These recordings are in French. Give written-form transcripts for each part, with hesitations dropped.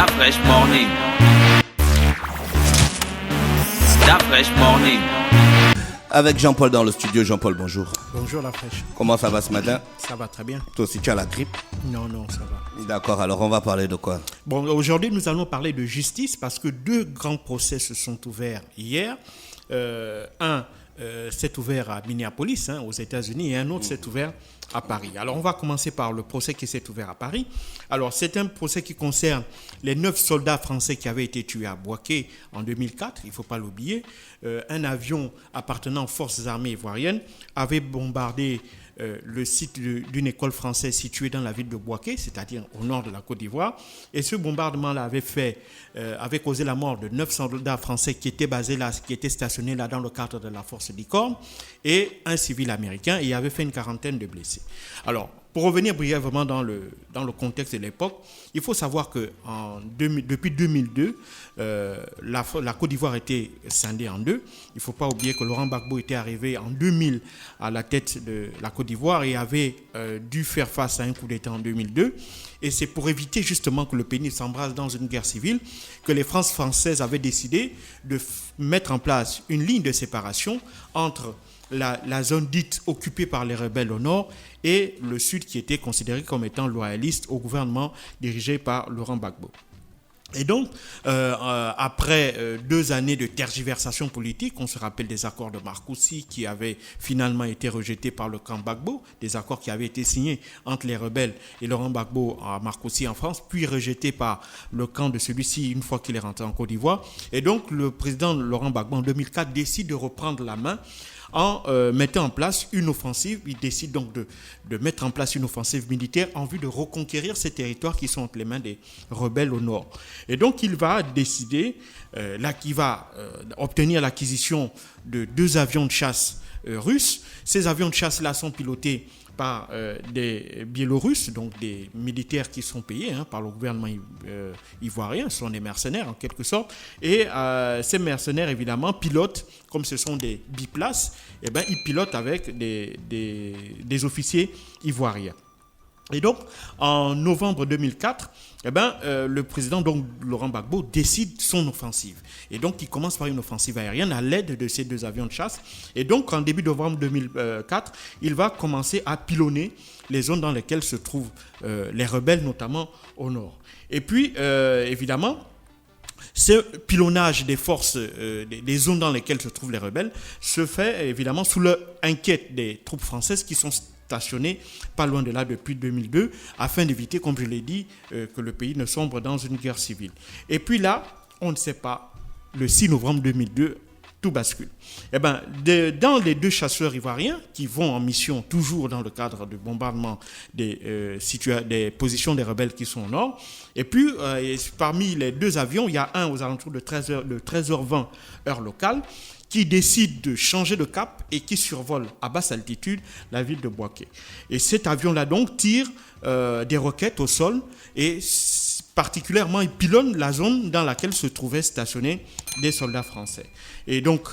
Fresh Morning. La Fresh Morning. Avec Jean-Paul dans le studio. Jean-Paul, bonjour. Bonjour la fraîche. Comment ça va ce matin? Ça va très bien. Toi aussi, tu as la grippe? Non, ça va. D'accord, alors on va parler de quoi? Bon, aujourd'hui, nous allons parler de justice parce que deux grands procès se sont ouverts hier. Un s'est ouvert à Minneapolis, aux États-Unis, et un autre s'est ouvert à Paris. Alors, on va commencer par le procès qui s'est ouvert à Paris. Alors, c'est un procès qui concerne les 9 soldats français qui avaient été tués à Bouaké en 2004, il ne faut pas l'oublier. Un avion appartenant aux forces armées ivoiriennes avait bombardé le site d'une école française située dans la ville de Bouaké, c'est-à-dire au nord de la Côte d'Ivoire. Et ce bombardement-là avait causé la mort de 9 soldats français qui étaient basés là, qui étaient stationnés là dans le cadre de la force Licorne, et un civil américain, et il avait fait une quarantaine de blessés. Alors, pour revenir brièvement dans le contexte de l'époque, il faut savoir que depuis 2002, la Côte d'Ivoire était scindée en deux. Il ne faut pas oublier que Laurent Gbagbo était arrivé en 2000 à la tête de la Côte d'Ivoire et avait dû faire face à un coup d'État en 2002. Et c'est pour éviter justement que le pays s'embrase dans une guerre civile que les forces françaises avaient décidé de mettre en place une ligne de séparation entre la zone dite occupée par les rebelles au nord et le sud qui était considéré comme étant loyaliste au gouvernement dirigé par Laurent Gbagbo. Et donc, après 2 années de tergiversation politique, on se rappelle des accords de Marcoussis qui avaient finalement été rejetés par le camp Gbagbo, des accords qui avaient été signés entre les rebelles et Laurent Gbagbo à Marcoussis en France, puis rejetés par le camp de celui-ci une fois qu'il est rentré en Côte d'Ivoire. Et donc, le président Laurent Gbagbo, en 2004, décide de reprendre la main en mettant en place une offensive. Il décide donc de mettre en place une offensive militaire en vue de reconquérir ces territoires qui sont entre les mains des rebelles au nord. Et donc il va décider, qu'il va obtenir l'acquisition de 2 avions de chasse russes. Ces avions de chasse-là sont pilotés par des Biélorusses, donc des militaires qui sont payés par le gouvernement ivoirien, ce sont des mercenaires en quelque sorte, et ces mercenaires évidemment pilotent, comme ce sont des biplaces, ils pilotent avec des officiers ivoiriens. Et donc, en novembre 2004, le président donc, Laurent Gbagbo décide son offensive. Et donc, il commence par une offensive aérienne à l'aide de ces 2 avions de chasse. Et donc, en début novembre 2004, il va commencer à pilonner les zones dans lesquelles se trouvent les rebelles, notamment au nord. Et puis, évidemment, ce pilonnage des forces, des zones dans lesquelles se trouvent les rebelles, se fait évidemment sous l'enquête des troupes françaises qui sont stationnées pas loin de là depuis 2002, afin d'éviter, comme je l'ai dit, que le pays ne sombre dans une guerre civile. Et puis là, on ne sait pas, le 6 novembre 2002, tout bascule. Dans les 2 chasseurs ivoiriens qui vont en mission toujours dans le cadre du bombardement des positions des rebelles qui sont au nord, et puis parmi les 2 avions, il y a un aux alentours de 13h20 heure locale, qui décide de changer de cap et qui survole à basse altitude la ville de Bouaké. Et cet avion-là donc tire des roquettes au sol et particulièrement il pilonne la zone dans laquelle se trouvaient stationnés des soldats français. Et donc,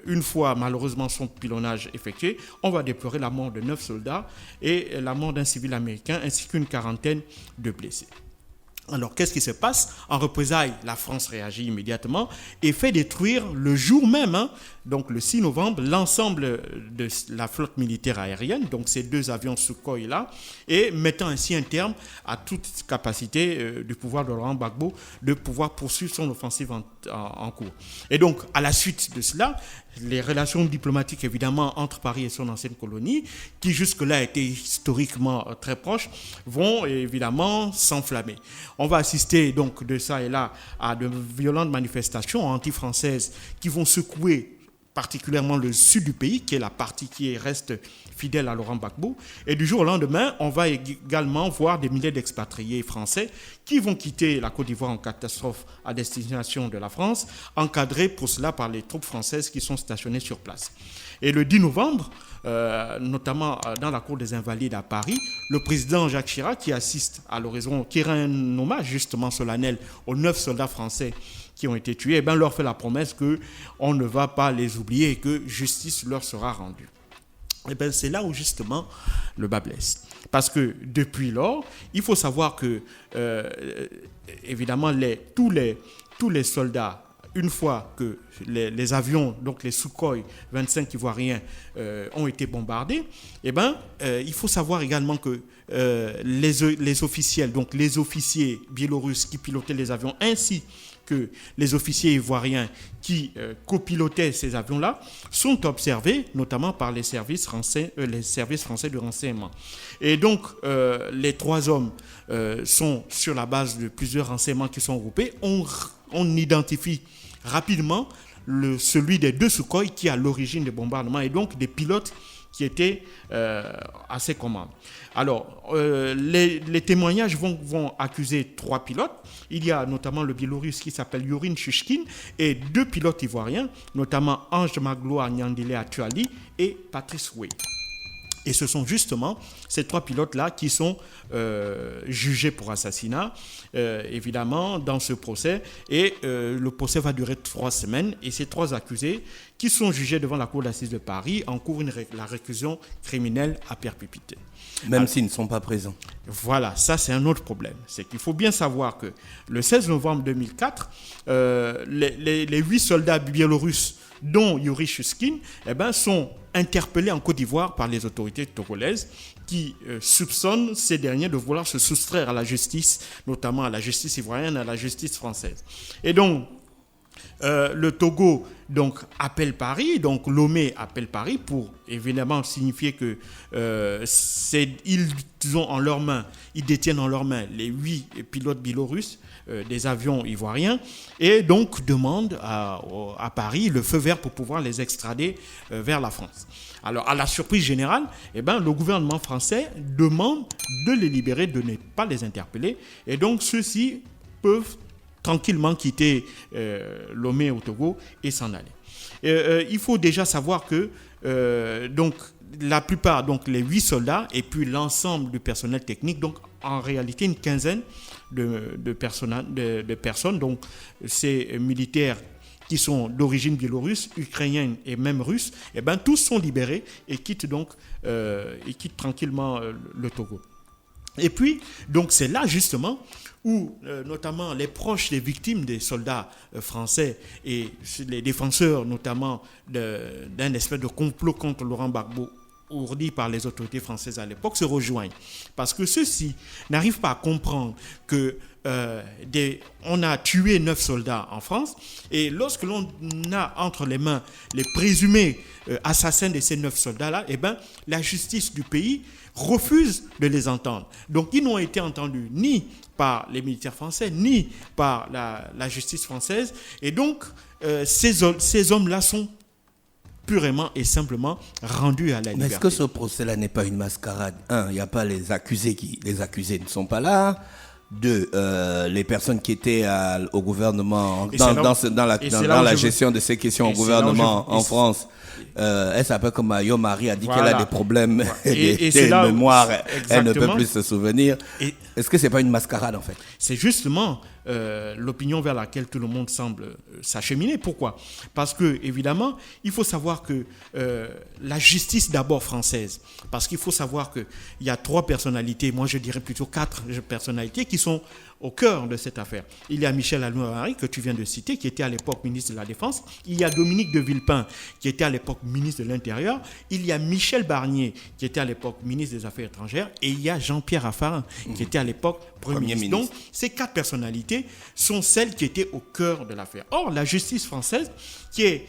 une fois malheureusement son pilonnage effectué, on va déplorer la mort de 9 soldats et la mort d'un civil américain ainsi qu'une quarantaine de blessés. Alors, qu'est-ce qui se passe? En représailles, la France réagit immédiatement et fait détruire le jour même, donc le 6 novembre, l'ensemble de la flotte militaire aérienne, donc ces 2 avions Sukhoi-là, et mettant ainsi un terme à toute capacité du pouvoir de Laurent Gbagbo de pouvoir poursuivre son offensive en cours. Et donc, à la suite de cela, les relations diplomatiques, évidemment, entre Paris et son ancienne colonie, qui jusque-là étaient historiquement très proches, vont évidemment s'enflammer. On va assister donc de ça et là à de violentes manifestations anti-françaises qui vont secouer particulièrement le sud du pays, qui est la partie qui reste fidèle à Laurent Gbagbo. Et du jour au lendemain, on va également voir des milliers d'expatriés français qui vont quitter la Côte d'Ivoire en catastrophe à destination de la France, encadrés pour cela par les troupes françaises qui sont stationnées sur place. Et le 10 novembre, notamment dans la cour des Invalides à Paris, le président Jacques Chirac, qui assiste à l'horizon, qui rend un hommage justement solennel aux 9 soldats français qui ont été tués, leur fait la promesse qu'on ne va pas les oublier et que justice leur sera rendue. C'est là où justement le bas blesse. Parce que depuis lors, il faut savoir que, évidemment, tous les soldats, une fois que les avions, donc les Sukhoi 25 ivoiriens, ont été bombardés, il faut savoir également que les officiels, donc les officiers biélorusses qui pilotaient les avions, ainsi que les officiers ivoiriens qui copilotaient ces avions-là, sont observés notamment par les services français de renseignement. Et donc, les 3 hommes sont sur la base de plusieurs renseignements qui sont groupés. On identifie rapidement celui des 2 Sukhoi qui est à l'origine des bombardements et donc des pilotes qui étaient à ses commandes. Alors, les témoignages vont accuser 3 pilotes. Il y a notamment le Biélorusse qui s'appelle Yorin Shushkin et 2 pilotes ivoiriens, notamment Ange Magloire Nyandele Atuali et Patrice Way. Et ce sont justement ces 3 pilotes-là qui sont jugés pour assassinat, évidemment, dans ce procès. Et le procès va durer 3 semaines. Et ces 3 accusés qui sont jugés devant la Cour d'assises de Paris encourent la réclusion criminelle à perpétuité. Même s'ils ne sont pas présents. Voilà, ça c'est un autre problème. C'est qu'il faut bien savoir que le 16 novembre 2004, les 8 soldats biélorusses, dont Yuri Shushkin, sont interpellés en Côte d'Ivoire par les autorités togolaises qui soupçonnent ces derniers de vouloir se soustraire à la justice, notamment à la justice ivoirienne, à la justice française. Et donc, le Togo appelle Paris, donc Lomé appelle Paris pour évidemment signifier que ils détiennent en leurs mains les 8 pilotes biélorusses des avions ivoiriens et donc demandent à Paris le feu vert pour pouvoir les extrader vers la France. Alors, à la surprise générale, le gouvernement français demande de les libérer, de ne pas les interpeller et donc ceux-ci peuvent tranquillement quitter Lomé au Togo et s'en aller. Il faut déjà savoir que la plupart, les 8 soldats et puis l'ensemble du personnel technique, donc en réalité une quinzaine de personnes, donc ces militaires qui sont d'origine biélorusse, ukrainienne et même russe, tous sont libérés et quittent tranquillement le Togo. Et puis, donc c'est là justement où notamment les proches des victimes des soldats français et les défenseurs notamment d'un espèce de complot contre Laurent Gbagbo ourdi par les autorités françaises à l'époque se rejoignent. Parce que ceux-ci n'arrivent pas à comprendre que on a tué 9 soldats en France et lorsque l'on a entre les mains les présumés assassins de ces 9 soldats-là, la justice du pays refuse de les entendre. Donc ils n'ont été entendus ni par les militaires français, ni par la justice française. Et donc ces hommes-là sont purement et simplement rendus à la liberté. Mais est-ce que ce procès-là n'est pas une mascarade? 1, il n'y a pas les accusés les accusés ne sont pas là. 2, les personnes qui étaient au gouvernement, dans la gestion de ces questions au gouvernement en France, elle s'appelle comme Mario Marie a dit qu'elle a des problèmes de mémoire, elle ne peut plus se souvenir. Est-ce que ce n'est pas une mascarade en fait? C'est justement l'opinion vers laquelle tout le monde semble s'acheminer. Pourquoi? Parce que, évidemment, il faut savoir que la justice d'abord française, parce qu'il faut savoir qu'il y a 3 personnalités, moi je dirais plutôt 4 personnalités qui sont au cœur de cette affaire. Il y a Michel Alliot-Marie, que tu viens de citer, qui était à l'époque ministre de la Défense. Il y a Dominique de Villepin, qui était à l'époque ministre de l'Intérieur. Il y a Michel Barnier, qui était à l'époque ministre des Affaires étrangères. Et il y a Jean-Pierre Raffarin, qui était à l'époque Premier ministre. Donc, ces 4 personnalités sont celles qui étaient au cœur de l'affaire. Or, la justice française, qui est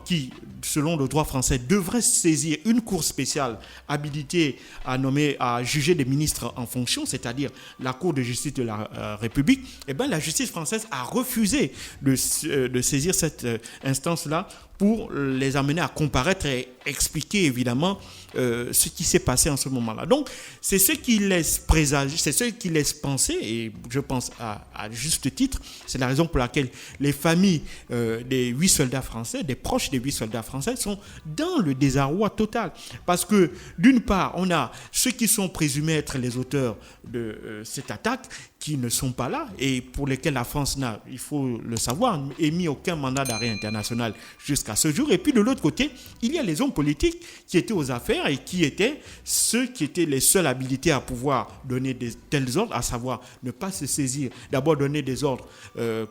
qui, selon le droit français, devrait saisir une cour spéciale habilitée à juger des ministres en fonction, c'est-à-dire la Cour de justice de la République, la justice française a refusé de saisir cette instance-là pour les amener à comparaître et expliquer évidemment ce qui s'est passé en ce moment-là. Donc, c'est ce qui laisse présager, c'est ce qui laisse penser, et je pense à juste titre, c'est la raison pour laquelle les familles des 8 soldats français, des proches des 8 soldats français sont dans le désarroi total. Parce que, d'une part, on a ceux qui sont présumés être les auteurs de cette attaque qui ne sont pas là et pour lesquels la France n'a, il faut le savoir, émis aucun mandat d'arrêt international jusqu'à ce jour. Et puis de l'autre côté, il y a les hommes politiques qui étaient aux affaires et qui étaient ceux qui étaient les seuls habilités à pouvoir donner de tels ordres, à savoir ne pas se saisir, d'abord donner des ordres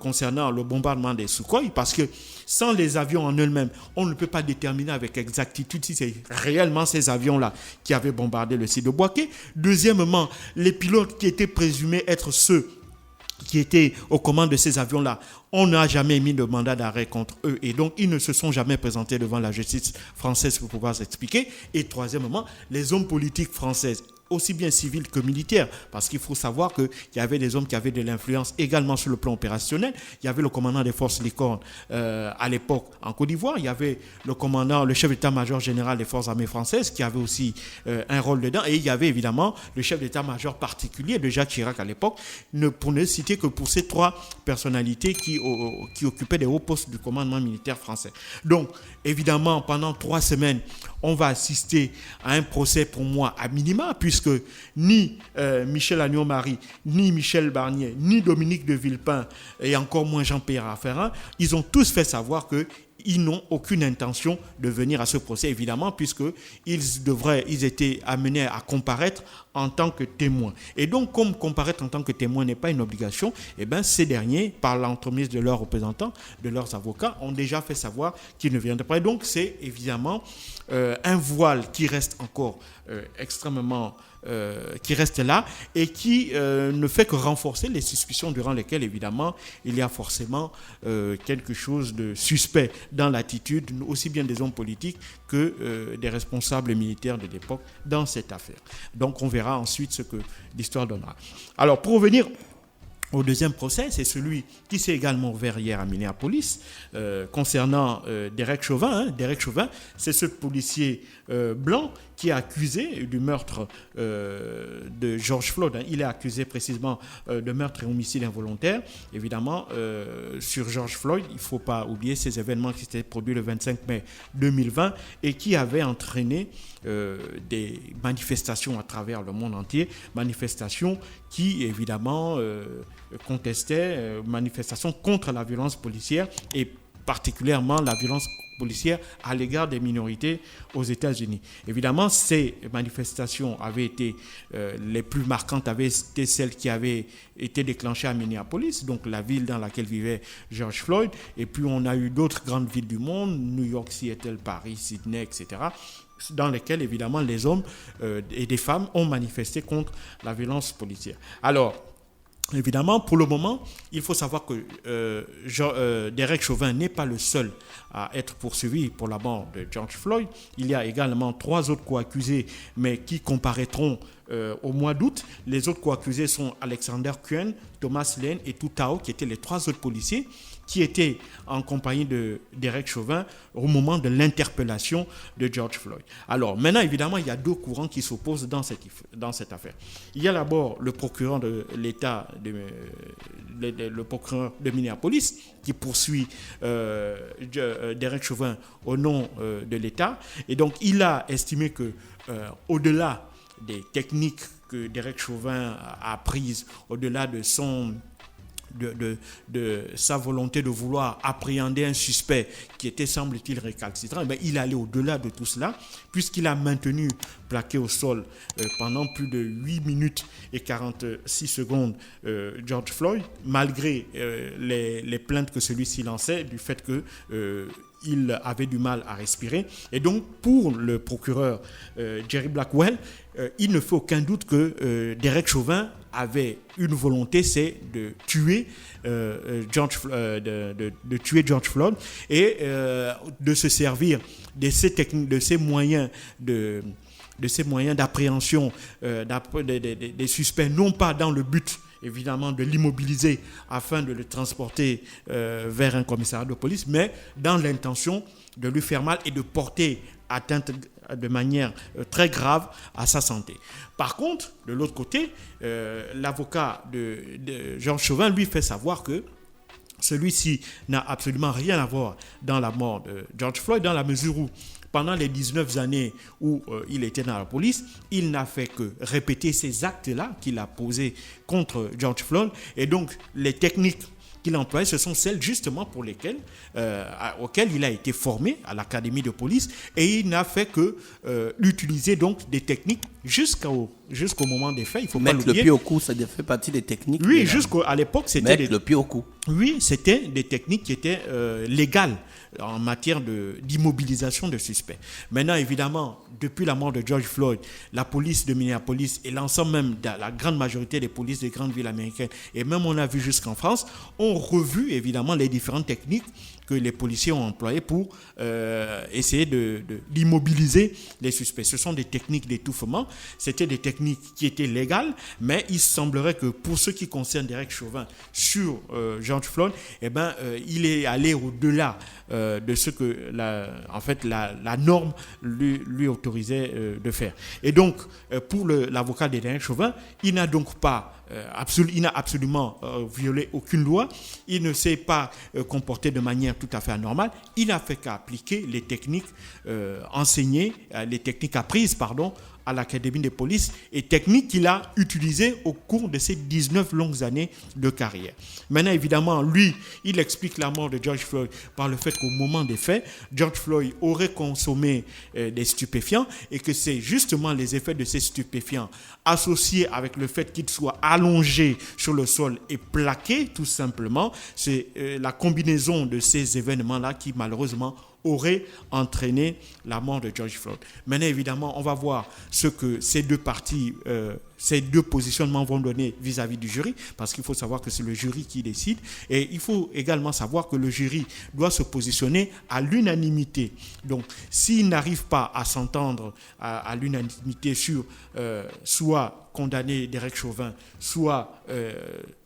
concernant le bombardement des Sukhoi, parce que sans les avions en eux-mêmes, on ne peut pas déterminer avec exactitude si c'est réellement ces avions-là qui avaient bombardé le site de Bouaké. Deuxièmement, les pilotes qui étaient présumés être ceux qui étaient aux commandes de ces avions-là, on n'a jamais mis de mandat d'arrêt contre eux et donc ils ne se sont jamais présentés devant la justice française pour pouvoir s'expliquer. Et troisièmement, les hommes politiques françaises, aussi bien civils que militaires, parce qu'il faut savoir qu'il y avait des hommes qui avaient de l'influence également sur le plan opérationnel. Il y avait le commandant des forces Licorne à l'époque en Côte d'Ivoire, il y avait le chef d'état-major général des forces armées françaises qui avait aussi un rôle dedans, et il y avait évidemment le chef d'état-major particulier de Jacques Chirac à l'époque, pour ne citer que pour ces trois personnalités qui occupaient des hauts postes du commandement militaire français. Donc évidemment pendant 3 semaines, on va assister à un procès pour moi à minima, puisque ni Michel Agneau-Marie, ni Michel Barnier, ni Dominique de Villepin, et encore moins Jean-Pierre Raffarin, ils ont tous fait savoir qu'ils n'ont aucune intention de venir à ce procès, évidemment, puisqu'ils étaient amenés à comparaître en tant que témoins. Et donc, comme comparaître en tant que témoin n'est pas une obligation, ces derniers, par l'entremise de leurs représentants, de leurs avocats, ont déjà fait savoir qu'ils ne viendraient pas. Et donc, c'est évidemment un voile qui reste encore extrêmement qui reste là et qui ne fait que renforcer les suspicions durant lesquelles, évidemment, il y a forcément quelque chose de suspect dans l'attitude aussi bien des hommes politiques que des responsables militaires de l'époque dans cette affaire. Donc, on verra ensuite ce que l'histoire donnera. Alors, pour revenir au deuxième procès, c'est celui qui s'est également ouvert hier à Minneapolis concernant Derek Chauvin. Derek Chauvin, c'est ce policier blanc qui est accusé du meurtre de George Floyd. Il est accusé précisément de meurtre et homicide involontaire. Évidemment, sur George Floyd, il ne faut pas oublier ces événements qui s'étaient produits le 25 mai 2020 et qui avaient entraîné des manifestations à travers le monde entier, manifestations qui, évidemment, contestaient, manifestations contre la violence policière et particulièrement la violence policière à l'égard des minorités aux États-Unis. Évidemment, ces manifestations avaient été les plus marquantes, avaient été celles qui avaient été déclenchées à Minneapolis, donc la ville dans laquelle vivait George Floyd. Et puis on a eu d'autres grandes villes du monde, New York, Seattle, Paris, Sydney, etc., dans lesquelles évidemment les hommes et des femmes ont manifesté contre la violence policière. Alors, évidemment, pour le moment, il faut savoir que Derek Chauvin n'est pas le seul à être poursuivi pour la mort de George Floyd. Il y a également 3 autres co-accusés, mais qui comparaîtront au mois d'août. Les autres co-accusés sont Alexander Kuen, Thomas Lane et Tu Tao, qui étaient les 3 autres policiers qui étaient en compagnie de Derek Chauvin au moment de l'interpellation de George Floyd. Alors, maintenant, évidemment, il y a 2 courants qui s'opposent dans cette affaire. Il y a d'abord le procureur de l'État, le procureur de Minneapolis, qui poursuit Derek Chauvin au nom de l'État. Et donc, il a estimé que, au-delà des techniques que Derek Chauvin a prises, au-delà de sa volonté de vouloir appréhender un suspect qui était, semble-t-il, récalcitrant, il allait au-delà de tout cela, puisqu'il a maintenu plaqué au sol pendant plus de 8 minutes et 46 secondes George Floyd, malgré les plaintes que celui-ci lançait du fait qu'il avait du mal à respirer. Et donc, pour le procureur Jerry Blackwell, il ne fait aucun doute que Derek Chauvin avait une volonté, c'est de tuer George Floyd et de se servir de ces techniques, de ces moyens d'appréhension des suspects, non pas dans le but évidemment de l'immobiliser afin de le transporter vers un commissariat de police, mais dans l'intention de lui faire mal et de porter atteinte de manière très grave à sa santé. Par contre, de l'autre côté, l'avocat de George Chauvin lui fait savoir que celui-ci n'a absolument rien à voir dans la mort de George Floyd, dans la mesure où pendant les 19 années où il était dans la police, il n'a fait que répéter ces actes-là qu'il a posés contre George Floyd. Et donc, les techniques qu'il employait, ce sont celles justement pour lesquelles, auxquelles il a été formé à l'académie de police, et il n'a fait que d'utiliser donc des techniques jusqu'au moment des faits. Il faut mettre pas l'oublier. Le pied au cou, ça fait partie des techniques. Oui, jusqu'à l'époque, c'était mettre le pied au cou. Oui, c'était des techniques qui étaient légales en matière d'immobilisation de suspects. Maintenant, évidemment, depuis la mort de George Floyd, la police de Minneapolis et l'ensemble même de la grande majorité des polices des grandes villes américaines, et même on a vu jusqu'en France, ont revu évidemment les différentes techniques que les policiers ont employées pour essayer d'immobiliser les suspects. Ce sont des techniques d'étouffement, c'était des techniques qui étaient légales, mais il semblerait que pour ce qui concerne Derek Chauvin sur George Floyd, il est allé au-delà de ce que la norme lui autorisait de faire. Et donc, pour l'avocat de Derek Chauvin, il n'a donc pas il n'a absolument violé aucune loi, il ne s'est pas comporté de manière tout à fait anormale, il n'a fait qu'appliquer les techniques enseignées, les techniques apprises, à l'académie de police, et techniques qu'il a utilisées au cours de ses 19 longues années de carrière. Maintenant, évidemment, lui, il explique la mort de George Floyd par le fait qu'au moment des faits, George Floyd aurait consommé des stupéfiants, et que c'est justement les effets de ces stupéfiants associés avec le fait qu'il soit allongé sur le sol et plaqué, tout simplement. C'est la combinaison de ces événements-là qui, malheureusement, aurait entraîné la mort de George Floyd. Maintenant, évidemment, on va voir ce que ces deux parties, ces deux positionnements vont donner vis-à-vis du jury, parce qu'il faut savoir que c'est le jury qui décide, et il faut également savoir que le jury doit se positionner à l'unanimité. Donc, s'il n'arrive pas à s'entendre à l'unanimité sur soit condamner Derek Chauvin, soit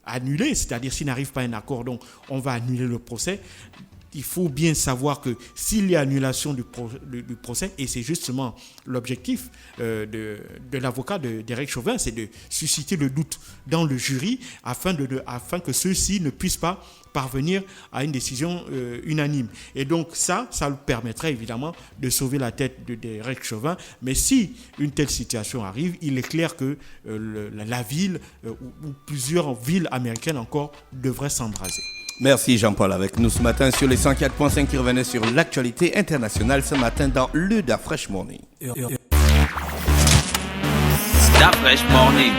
annuler, c'est-à-dire s'il n'arrive pas à un accord, donc on va annuler le procès. Il faut bien savoir que s'il y a annulation du procès, et c'est justement l'objectif de l'avocat de Derek Chauvin, c'est de susciter le doute dans le jury afin que ceux-ci ne puissent pas parvenir à une décision unanime. Et donc ça lui permettrait évidemment de sauver la tête de Derek Chauvin. Mais si une telle situation arrive, il est clair que la ville ou plusieurs villes américaines encore devraient s'embraser. Merci Jean-Paul avec nous ce matin sur les 104.5 qui revenaient sur l'actualité internationale ce matin dans le Da Fresh Morning. Da Fresh Morning.